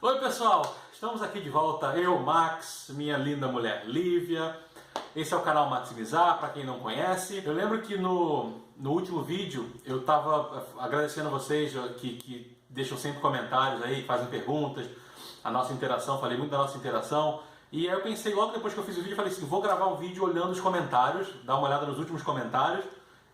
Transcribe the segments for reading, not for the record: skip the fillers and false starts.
Oi pessoal, estamos aqui de volta, eu, Max, minha linda mulher Lívia. Esse é o canal Maximizar, para quem não conhece. Eu lembro que no último vídeo eu estava agradecendo a vocês que deixam sempre comentários aí, que fazem perguntas, a nossa interação, falei muito da nossa interação. E aí eu pensei, logo depois que eu fiz o vídeo, eu falei assim, vou gravar um vídeo olhando os comentários, dar uma olhada nos últimos comentários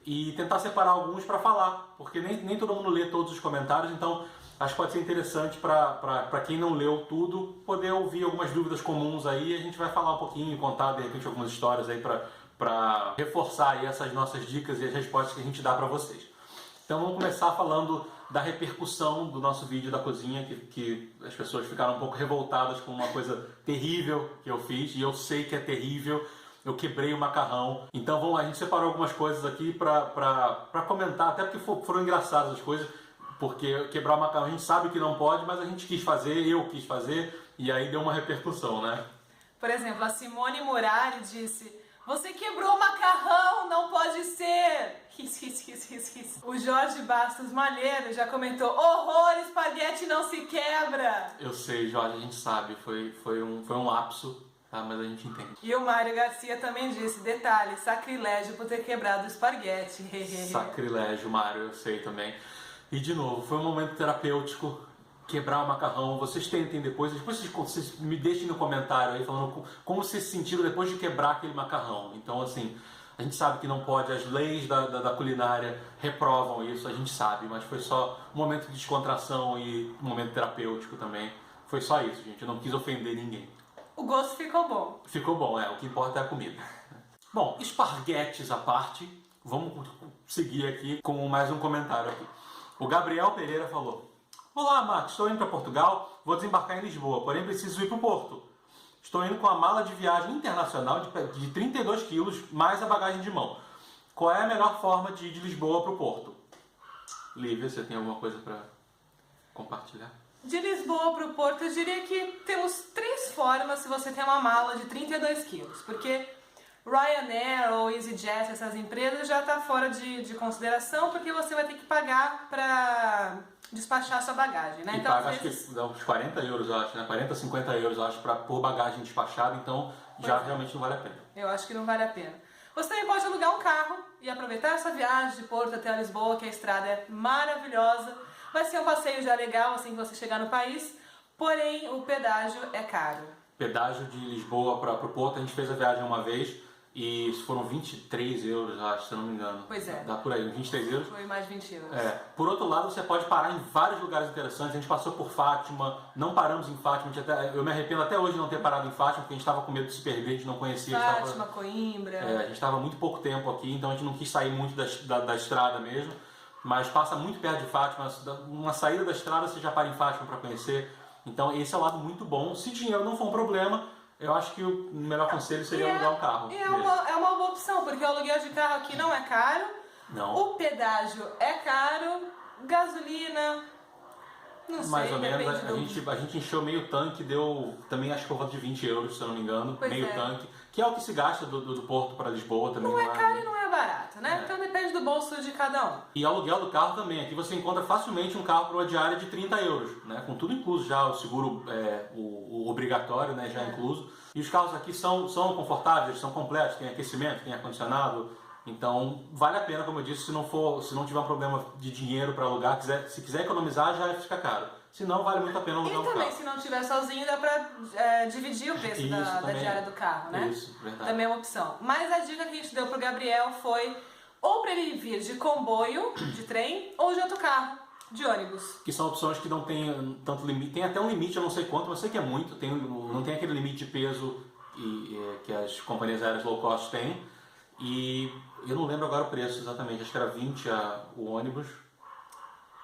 e tentar separar alguns para falar, porque nem todo mundo lê todos os comentários, então acho que pode ser interessante para quem não leu tudo, poder ouvir algumas dúvidas comuns aí. A gente vai falar um pouquinho, contar de repente algumas histórias aí para reforçar aí essas nossas dicas e as respostas que a gente dá para vocês. Então vamos começar falando da repercussão do nosso vídeo da cozinha, que as pessoas ficaram um pouco revoltadas com uma coisa terrível que eu fiz, e eu sei que é terrível. Eu quebrei o macarrão. Então vamos lá, a gente separou algumas coisas aqui para comentar, até porque foram engraçadas as coisas. Porque quebrar o macarrão a gente sabe que não pode, mas a gente quis fazer, eu quis fazer, e aí deu uma repercussão, né? Por exemplo, a Simone Murari disse: "Você quebrou o macarrão, não pode ser!" Ris, ris, ris, ris, ris. O Jorge Bastos Malheiro já comentou: "Horror, espaguete não se quebra!" Eu sei, Jorge, a gente sabe, foi um lapso, tá? Mas a gente entende. E o Mário Garcia também disse: "Detalhe, sacrilégio por ter quebrado o esparguete." Sacrilégio, Mário, eu sei também. E de novo, foi um momento terapêutico, quebrar o macarrão. Vocês tentem depois vocês me deixem no comentário aí falando como vocês se sentiram depois de quebrar aquele macarrão. Então assim, a gente sabe que não pode, as leis da culinária reprovam isso, a gente sabe, mas foi só um momento de descontração e um momento terapêutico também. Foi só isso, gente, eu não quis ofender ninguém. O gosto ficou bom. Ficou bom, o que importa é a comida. Bom, esparguetes à parte, vamos seguir aqui com mais um comentário aqui. O Gabriel Pereira falou: "Olá, Max, estou indo para Portugal, vou desembarcar em Lisboa, porém preciso ir para o Porto. Estou indo com a mala de viagem internacional de 32 quilos, mais a bagagem de mão. Qual é a melhor forma de ir de Lisboa para o Porto?" Lívia, você tem alguma coisa para compartilhar? De Lisboa para o Porto, eu diria que temos 3 formas se você tem uma mala de 32 quilos, porque Ryanair ou EasyJet, essas empresas, já está fora de consideração, porque você vai ter que pagar para despachar a sua bagagem, né? E então, paga, acho que dá uns 40 euros, eu acho, né? 40, 50 euros, eu acho, por bagagem despachada, então já realmente não vale a pena. Eu acho que não vale a pena. Você também pode alugar um carro e aproveitar essa viagem de Porto até Lisboa, que a estrada é maravilhosa. Vai ser um passeio já legal assim que você chegar no país, porém o pedágio é caro. Pedágio de Lisboa para o Porto, a gente fez a viagem uma vez e foram 23 euros, acho, se eu não me engano. Pois é. Dá por aí, 23 euros. Foi mais 20 euros. Por outro lado, você pode parar em vários lugares interessantes. A gente passou por Fátima, não paramos em Fátima. Eu me arrependo até hoje de não ter parado em Fátima, porque a gente estava com medo de se perder, a gente não conhecia. Fátima, Coimbra. A gente estava muito pouco tempo aqui, então a gente não quis sair muito da estrada mesmo. Mas passa muito perto de Fátima, uma saída da estrada você já para em Fátima para conhecer. Então esse é um lado muito bom. Se dinheiro não for um problema, eu acho que o melhor conselho seria alugar um carro. É uma boa opção, porque o aluguel de carro aqui não é caro, não. O pedágio é caro, gasolina, não sei, mais ou menos, a gente encheu meio tanque, deu também acho que por volta de 20 euros, se eu não me engano, meio tanque, que é o que se gasta do Porto para Lisboa também. Não é caro e não é barato, né? Então depende do bolso de cada um. E aluguel do carro também, aqui você encontra facilmente um carro para uma diária de 30 euros, né? Com tudo incluso já, o seguro, o obrigatório, né? Já incluso. E os carros aqui são confortáveis, eles são completos, tem aquecimento, tem ar-condicionado. Então vale a pena, como eu disse, se não tiver um problema de dinheiro para alugar, se quiser economizar já fica caro. Se não, vale muito a pena alugar um carro. E também, se não tiver sozinho, dá pra dividir o preço da diária do carro, né? Isso, verdade. Também é uma opção. Mas a dica que a gente deu pro Gabriel foi ou para ele vir de comboio, de trem, ou de outro carro, de ônibus. Que são opções que não tem tanto limite, tem até um limite, eu não sei quanto, mas sei que é muito, não tem aquele limite de peso que as companhias aéreas low cost têm. E eu não lembro agora o preço exatamente, acho que era 20 o ônibus.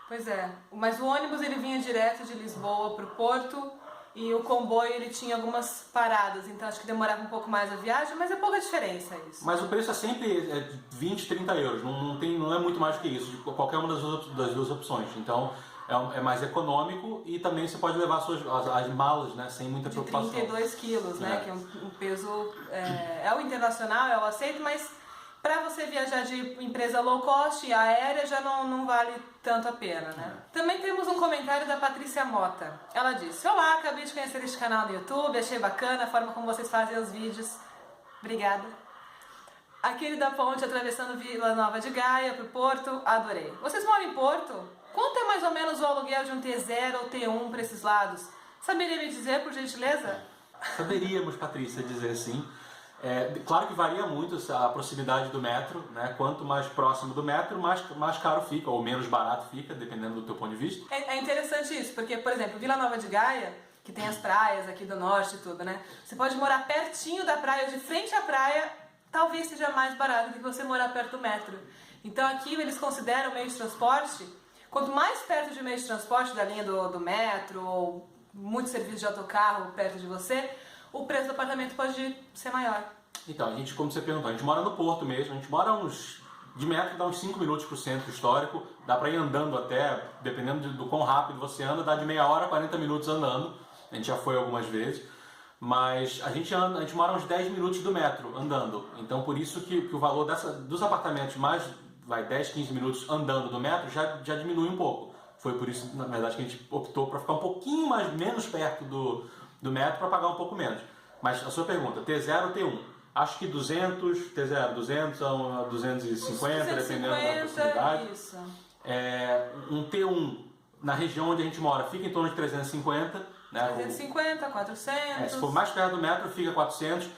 Pois é, mas o ônibus ele vinha direto de Lisboa para o Porto e o comboio ele tinha algumas paradas, então acho que demorava um pouco mais a viagem, mas é pouca diferença isso. Mas o preço é sempre 20, 30 euros, não é muito mais do que isso, de qualquer uma das duas opções. Então é mais econômico e também você pode levar as malas, né, sem muita preocupação. 32 quilos, né, que é um peso, é o internacional, é o aceito, mas Para você viajar de empresa low cost e aérea já não vale tanto a pena, né? Também temos um comentário da Patrícia Mota. Ela disse: olá, acabei de conhecer este canal no YouTube, achei bacana a forma como vocês fazem os vídeos. Obrigada. Aquele da ponte atravessando Vila Nova de Gaia pro Porto, adorei. Vocês moram em Porto? Quanto é mais ou menos o aluguel de um T0 ou T1 para esses lados? Saberia me dizer, por gentileza? Saberíamos, Patrícia, dizer sim. Claro que varia muito a proximidade do metro, né? Quanto mais próximo do metro, mais caro fica, ou menos barato fica, dependendo do teu ponto de vista. É interessante isso, porque, por exemplo, Vila Nova de Gaia, que tem as praias aqui do norte e tudo, né? Você pode morar pertinho da praia, de frente à praia, talvez seja mais barato do que você morar perto do metro. Então aqui eles consideram o meio de transporte, quanto mais perto de meio de transporte da linha do metro, ou muito serviço de autocarro perto de você, o preço do apartamento pode ser maior. Então, a gente, como você perguntou, a gente mora no Porto mesmo, a gente mora de metro, dá uns 5 minutos pro centro histórico, dá pra ir andando até, dependendo do quão rápido você anda, dá de meia hora a 40 minutos andando, a gente já foi algumas vezes, mas a gente mora uns 10 minutos do metro andando, então por isso que o valor dos apartamentos mais 10, 15 minutos andando do metro já diminui um pouco. Foi por isso, na verdade, que a gente optou para ficar um pouquinho menos perto do metro para pagar um pouco menos. Mas a sua pergunta, T0 ou T1? Acho que 200, T0, 200 a 250, dependendo da proximidade. Isso. Um T1 na região onde a gente mora fica em torno de 350. Né? 350, 400. Se for mais perto do metro, fica 400.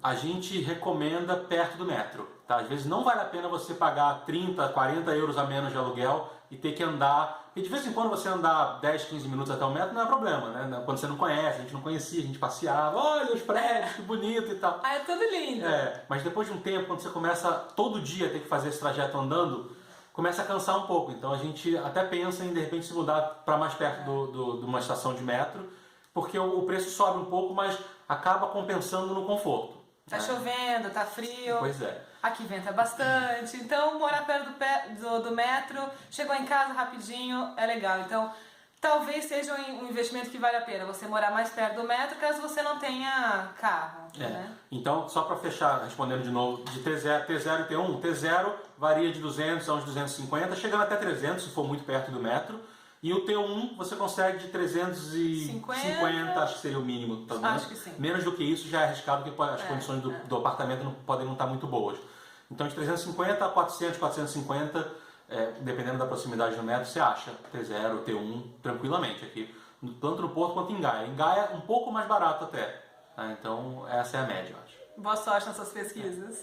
A gente recomenda perto do metro. Tá? Às vezes não vale a pena você pagar 30, 40 euros a menos de aluguel e ter que andar. Porque de vez em quando você andar 10, 15 minutos até o metro não é problema, né? Quando você não conhece, a gente não conhecia, a gente passeava, olha os prédios, que bonito e tal. É tudo lindo. Mas depois de um tempo, quando você começa todo dia a ter que fazer esse trajeto andando, começa a cansar um pouco. Então a gente até pensa em de repente se mudar para mais perto de uma estação de metro, porque o preço sobe um pouco, mas acaba compensando no conforto. Tá chovendo, tá frio. Pois é. Aqui venta bastante. Então, morar perto do metro, chegou em casa rapidinho, é legal. Então, talvez seja um investimento que vale a pena. Você morar mais perto do metro, caso você não tenha carro. Né? Então, só para fechar, respondendo de novo, de T0 e T1, T0 varia de 200 a uns 250, chegando até 300 se for muito perto do metro. E o T1 você consegue de 350, acho que seria o mínimo. Tá, acho que sim. Menos do que isso já é arriscado, porque as condições do apartamento podem não estar muito boas. Então de 350 a 400, 450, dependendo da proximidade do metro, você acha T0, T1 tranquilamente aqui. Tanto no Porto quanto em Gaia. Em Gaia um pouco mais barato até. Tá? Então essa é a média, eu acho. Boa sorte nas suas pesquisas.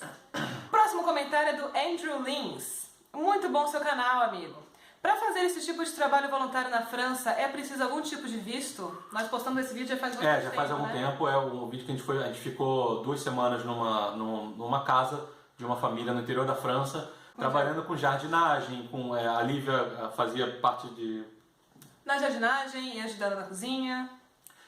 Próximo comentário é do Andrew Lins. Muito bom seu canal, amigo. Para fazer esse tipo de trabalho voluntário na França, é preciso algum tipo de visto? Nós postamos esse vídeo já faz bastante tempo, já faz algum tempo. É um vídeo que a gente ficou 2 semanas numa casa de uma família no interior da França, trabalhando com jardinagem, a Lívia fazia parte de... Na jardinagem e ajudando na cozinha.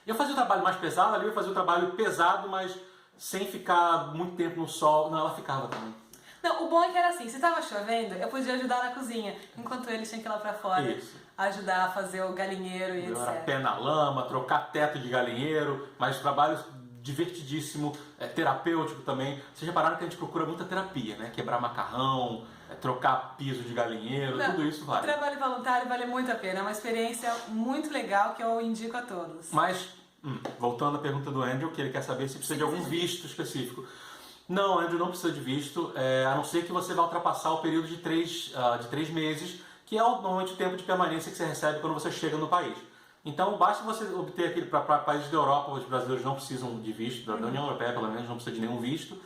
Eu fazia o trabalho mais pesado, a Lívia fazia o trabalho pesado, mas sem ficar muito tempo no sol. Não, ela ficava também. Não, o bom é que era assim, se tava chovendo, eu podia ajudar na cozinha, enquanto eles tinham que ir lá pra fora ajudar a fazer o galinheiro e etc. Era pé na lama, trocar teto de galinheiro, mas trabalho divertidíssimo, terapêutico também. Vocês repararam que a gente procura muita terapia, né? Quebrar macarrão, trocar piso de galinheiro, tudo isso vale. O trabalho voluntário vale muito a pena, é uma experiência muito legal que eu indico a todos. Mas, voltando à pergunta do Andrew, que ele quer saber se precisa de algum visto específico. Não, Andrew, não precisa de visto, a não ser que você vá ultrapassar o período de 3 meses, que é normalmente o tempo de permanência que você recebe quando você chega no país. Então, basta você obter aquele para países da Europa, os brasileiros não precisam de visto, da União Europeia pelo menos não precisa de nenhum visto.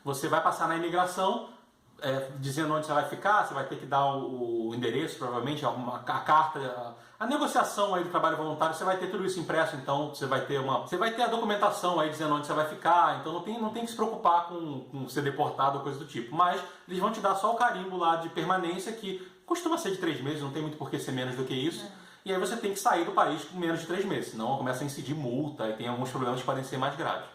Você vai passar na imigração, dizendo onde você vai ficar, você vai ter que dar o endereço, provavelmente, a carta, a negociação aí do trabalho voluntário, você vai ter tudo isso impresso, então você vai ter a documentação aí dizendo onde você vai ficar, então não tem que se preocupar com ser deportado ou coisa do tipo. Mas eles vão te dar só o carimbo lá de permanência, que costuma ser de 3 meses, não tem muito por que ser menos do que isso. E aí você tem que sair do país com menos de 3 meses, senão começa a incidir multa e tem alguns problemas que podem ser mais graves.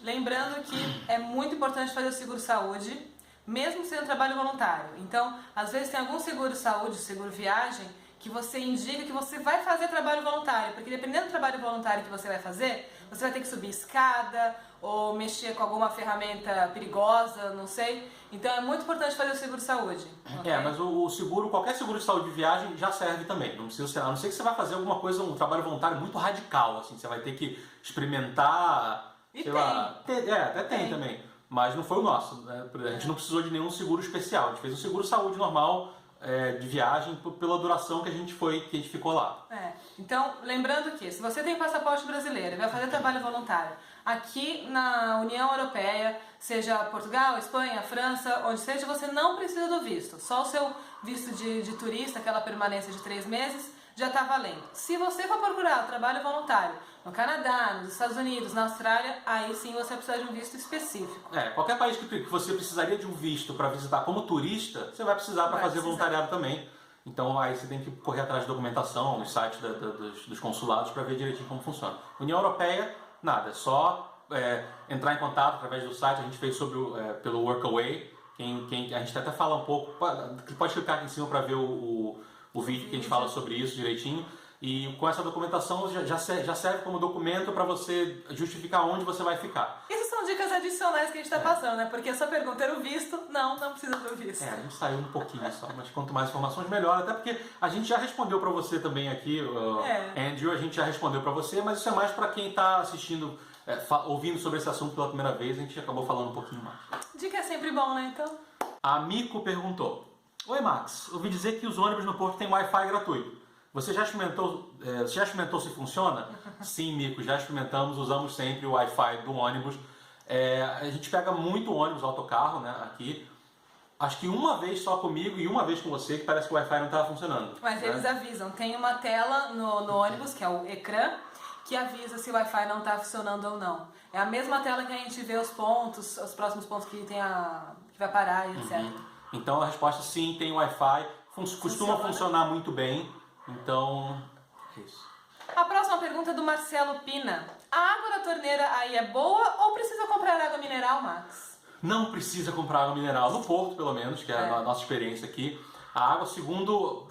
Lembrando que é muito importante fazer o seguro-saúde, mesmo sendo trabalho voluntário. Então, às vezes tem algum seguro-saúde, seguro-viagem, que você indica que você vai fazer trabalho voluntário, porque dependendo do trabalho voluntário que você vai fazer, você vai ter que subir escada ou mexer com alguma ferramenta perigosa, não sei. Então é muito importante fazer o seguro-saúde. Okay? Mas o seguro, qualquer seguro de saúde de viagem já serve também. Não precisa ser, a não ser que você vai fazer alguma coisa, um trabalho voluntário muito radical, assim, você vai ter que experimentar. E sei tem. lá, até tem também. Mas não foi o nosso, né? A gente não precisou de nenhum seguro especial. A gente fez um seguro saúde normal de viagem pela duração que a gente ficou lá. Então, lembrando que se você tem passaporte brasileiro e vai fazer trabalho voluntário aqui na União Europeia, seja Portugal, Espanha, França, onde seja, você não precisa do visto. Só o seu visto de turista, aquela permanência de 3 meses, já está valendo. Se você for procurar trabalho voluntário no Canadá, nos Estados Unidos, na Austrália, aí sim você precisa de um visto específico. Qualquer país que você precisaria de um visto para visitar como turista, você vai precisar para fazer voluntariado também. Então aí você tem que correr atrás de documentação nos sites dos consulados para ver direitinho como funciona. União Europeia, nada, é só entrar em contato através do site. A gente fez pelo Workaway, a gente até fala um pouco, pode clicar aqui em cima para ver o vídeo que a gente fala sobre isso direitinho. E com essa documentação já serve como documento para você justificar onde você vai ficar. Essas são dicas adicionais que a gente está passando, né? Porque a sua pergunta era o visto, não precisa do visto. A gente saiu um pouquinho só, mas quanto mais informações melhor, até porque a gente já respondeu para você também aqui, Andrew, a gente já respondeu para você, mas isso é mais para quem está assistindo, ouvindo sobre esse assunto pela primeira vez, a gente acabou falando um pouquinho mais. Dica é sempre bom, né? Então. A Mico perguntou: Oi Max, ouvi dizer que os ônibus no Porto têm Wi-Fi gratuito. Você já experimentou se funciona? Sim, Mico, já experimentamos, usamos sempre o Wi-Fi do ônibus. A gente pega muito ônibus, autocarro, né, aqui. Acho que uma vez só comigo e uma vez com você que parece que o Wi-Fi não estava funcionando. Mas eles avisam, tem uma tela no ônibus, que é o ecrã, que avisa se o Wi-Fi não está funcionando ou não. É a mesma tela que a gente vê os pontos, os próximos pontos que vai parar e etc. Então a resposta sim, tem Wi-Fi, costuma funcionar muito bem. Então, é isso. A próxima pergunta é do Marcelo Pina. A água da torneira aí é boa ou precisa comprar água mineral, Max? Não precisa comprar água mineral, no Porto pelo menos, que é a nossa experiência aqui. A água, segundo,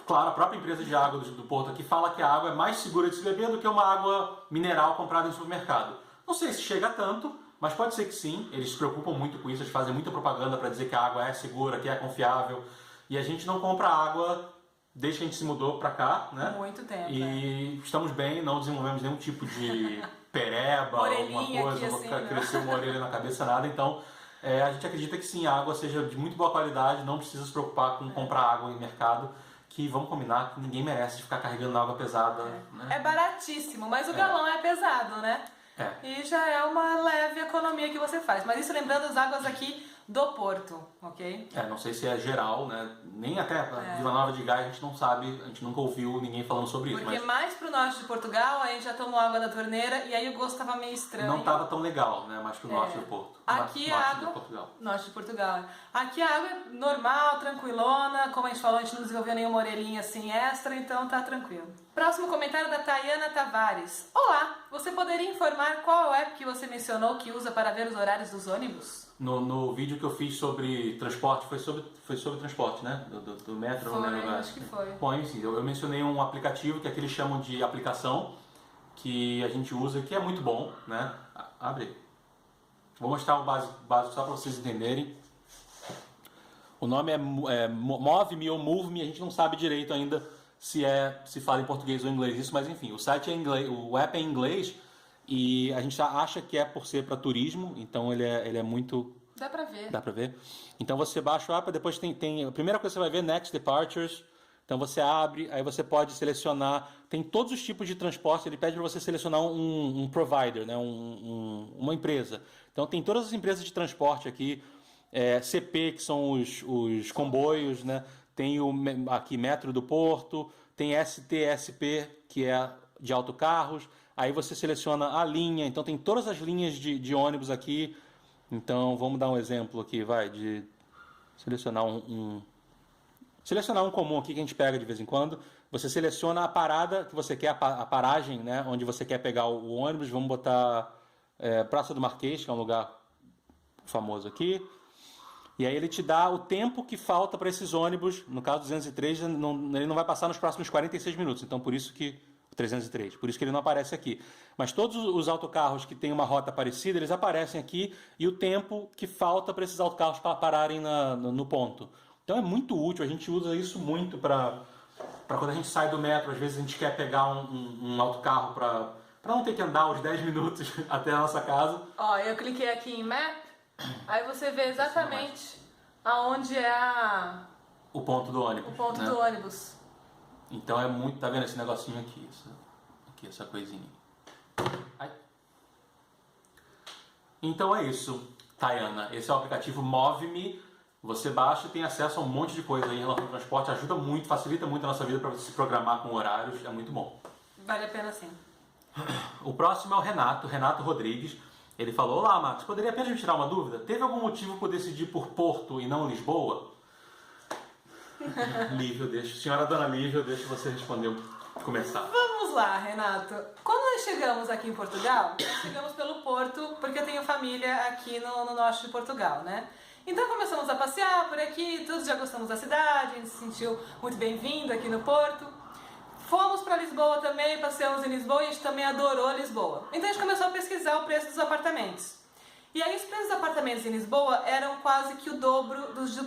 claro, a própria empresa de água do Porto aqui fala que a água é mais segura de se beber do que uma água mineral comprada em supermercado. Não sei se chega a tanto, mas pode ser que sim. Eles se preocupam muito com isso, eles fazem muita propaganda para dizer que a água é segura, que é confiável. E a gente não compra água desde que a gente se mudou pra cá, né? Muito tempo. E estamos bem, não desenvolvemos nenhum tipo de pereba, alguma coisa, assim, cresceu uma orelha na cabeça, nada. Então, a gente acredita que sim, a água seja de muito boa qualidade, não precisa se preocupar com comprar água em mercado, que vamos combinar que ninguém merece ficar carregando água pesada. Né? É baratíssimo, mas o galão é pesado, né? E já é uma leve economia que você faz. Mas isso lembrando as águas aqui do Porto, ok? Não sei se é geral, né? Nem até a Vila Nova de Gaia a gente não sabe, a gente nunca ouviu ninguém falando sobre isso. Porque mais pro norte de Portugal, a gente já tomou água da torneira e aí o gosto tava meio estranho. Não tava tão legal, né? Mais pro norte do Porto. Aqui a água... Norte de Portugal. Aqui a água é normal, tranquilona, como a gente falou, a gente não desenvolveu nenhuma orelhinha assim extra, então tá tranquilo. Próximo comentário da Tayana Tavares. Olá, você poderia informar qual é o app que você mencionou que usa para ver os horários dos ônibus? No vídeo que eu fiz sobre transporte, foi sobre transporte, né? Do metro, foi, não lembro. Acho que foi. Bom, enfim, eu mencionei um aplicativo que é que eles chamam de aplicação, que a gente usa, que é muito bom, né? Abre. Vou mostrar o básico só para vocês entenderem. O nome é Move-me ou Move-me, a gente não sabe direito ainda se fala em português ou inglês isso, mas enfim, o site é em inglês, o app é em inglês. E a gente acha que é por ser para turismo, então ele é muito... Dá pra ver. Dá pra ver. Então você baixa o app, depois tem... A primeira coisa que você vai ver, Next Departures. Então você abre, aí você pode selecionar... Tem todos os tipos de transporte, ele pede para você selecionar um provider, né? Uma empresa. Então tem todas as empresas de transporte aqui. CP, que são os comboios, né? Tem aqui Metro do Porto. Tem STSP, que é de autocarros. Aí você seleciona a linha, então tem todas as linhas de ônibus aqui. Então vamos dar um exemplo aqui, de selecionar selecionar um comum aqui que a gente pega de vez em quando. Você seleciona a parada que você quer, a paragem, né, onde você quer pegar o ônibus. Vamos botar Praça do Marquês, que é um lugar famoso aqui. E aí ele te dá o tempo que falta para esses ônibus, no caso 203, ele não vai passar nos próximos 46 minutos, então por isso que 303, por isso que ele não aparece aqui. Mas todos os autocarros que têm uma rota parecida, eles aparecem aqui e o tempo que falta para esses autocarros pararem no ponto. Então é muito útil, a gente usa isso muito para quando a gente sai do metro, às vezes a gente quer pegar um autocarro para não ter que andar os 10 minutos até a nossa casa. Ó, eu cliquei aqui em Map. Aí você vê exatamente aonde é o ponto do ônibus. O ponto do ônibus. Então é muito... Tá vendo esse negocinho aqui? Essa coisinha. Ai. Então é isso, Tayana. Esse é o aplicativo Move-me. Você baixa e tem acesso a um monte de coisa aí em relação ao transporte. Ajuda muito, facilita muito a nossa vida para você se programar com horários. É muito bom. Vale a pena sim. O próximo é o Renato Rodrigues. Ele falou: olá, Max, poderia apenas me tirar uma dúvida? Teve algum motivo por decidir por Porto e não Lisboa? Senhora Dona Lívia, eu deixo você responder, começar. Vamos lá, Renato. Quando nós chegamos aqui em Portugal, nós chegamos pelo Porto, porque eu tenho família aqui no norte de Portugal, né? Então começamos a passear por aqui, todos já gostamos da cidade, a gente se sentiu muito bem-vindo aqui no Porto. Fomos para Lisboa também, passeamos em Lisboa e a gente também adorou Lisboa. Então a gente começou a pesquisar o preço dos apartamentos. E aí os preços dos apartamentos em Lisboa eram quase que o dobro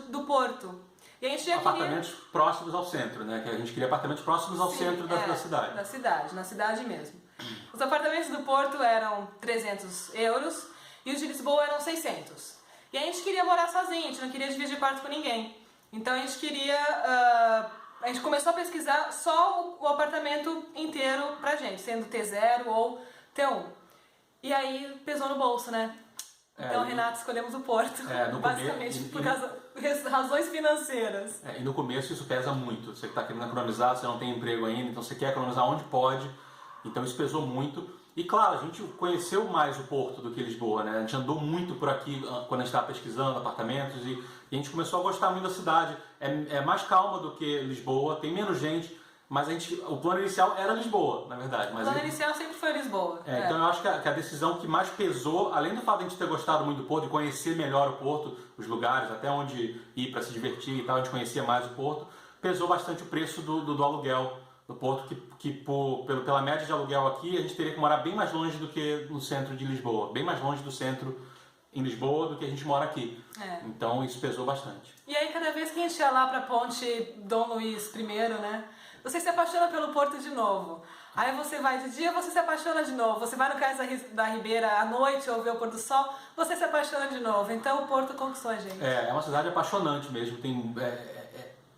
do Porto. E a gente já apartamentos próximos ao centro, né? Que a gente queria apartamentos próximos ao centro da cidade. Da cidade, na cidade mesmo. Os apartamentos do Porto eram 300 euros e os de Lisboa eram 600. E a gente queria morar sozinho, a gente não queria dividir quarto com ninguém. Então a gente queria... A gente começou a pesquisar só o apartamento inteiro pra gente, sendo T0 ou T1. E aí pesou no bolso, né? Então, Renato, escolhemos o Porto, basicamente por razões financeiras. E no começo isso pesa muito. Você está querendo economizar, você não tem emprego ainda, então você quer economizar onde pode. Então isso pesou muito. E claro, a gente conheceu mais o Porto do que Lisboa, né? A gente andou muito por aqui quando a gente estava pesquisando apartamentos e a gente começou a gostar muito da cidade. É mais calma do que Lisboa, tem menos gente, mas o plano inicial era Lisboa, na verdade. Mas o plano inicial sempre foi Lisboa. Então eu acho que a decisão que mais pesou, além do fato de a gente ter gostado muito do Porto, de conhecer melhor o Porto, os lugares, até onde ir para se divertir e tal, a gente conhecia mais o Porto, pesou bastante o preço do aluguel do Porto, pela média de aluguel aqui, a gente teria que morar bem mais longe do que no centro de Lisboa, bem mais longe do centro em Lisboa do que a gente mora aqui. Então isso pesou bastante. E aí cada vez que a gente ia lá para a ponte Dom Luís I, né, você se apaixona pelo Porto de novo. Aí você vai de dia, você se apaixona de novo. Você vai no Cais da Ribeira à noite ou ver o pôr do sol, você se apaixona de novo. Então o Porto conquistou a gente. É uma cidade apaixonante mesmo.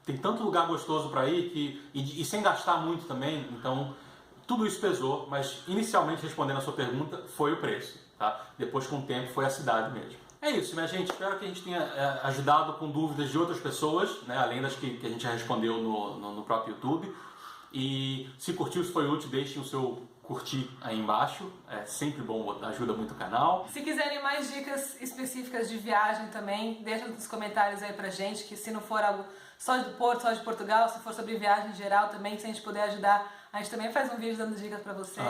Tem tanto lugar gostoso para ir e sem gastar muito também. Então tudo isso pesou, mas inicialmente, respondendo a sua pergunta, foi o preço. Tá? Depois, com o tempo, foi a cidade mesmo. É isso, minha gente. Espero que a gente tenha ajudado com dúvidas de outras pessoas, né? Além das que a gente já respondeu no próprio YouTube. E se curtiu, se foi útil, deixem o seu curtir aí embaixo. É sempre bom, ajuda muito o canal. Se quiserem mais dicas específicas de viagem também, deixa nos comentários aí pra gente, que se não for algo só do Porto, só de Portugal, se for sobre viagem em geral também, se a gente puder ajudar, a gente também faz um vídeo dando dicas pra vocês.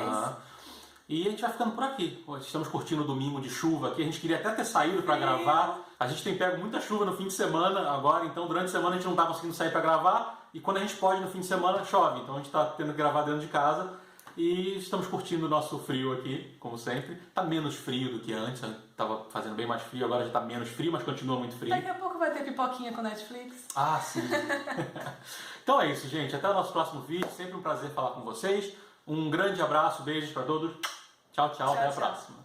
E a gente vai ficando por aqui. Estamos curtindo o domingo de chuva aqui. A gente queria até ter saído para gravar. A gente tem pego muita chuva no fim de semana agora, então durante a semana a gente não está conseguindo sair para gravar. E quando a gente pode, no fim de semana, chove. Então a gente está tendo que gravar dentro de casa. E estamos curtindo o nosso frio aqui, como sempre. Está menos frio do que antes. Estava fazendo bem mais frio, agora já está menos frio, mas continua muito frio. Daqui a pouco vai ter pipoquinha com Netflix. Ah, sim. Então é isso, gente. Até o nosso próximo vídeo. Sempre um prazer falar com vocês. Um grande abraço, beijos para todos. Tchau, tchau. Até a próxima.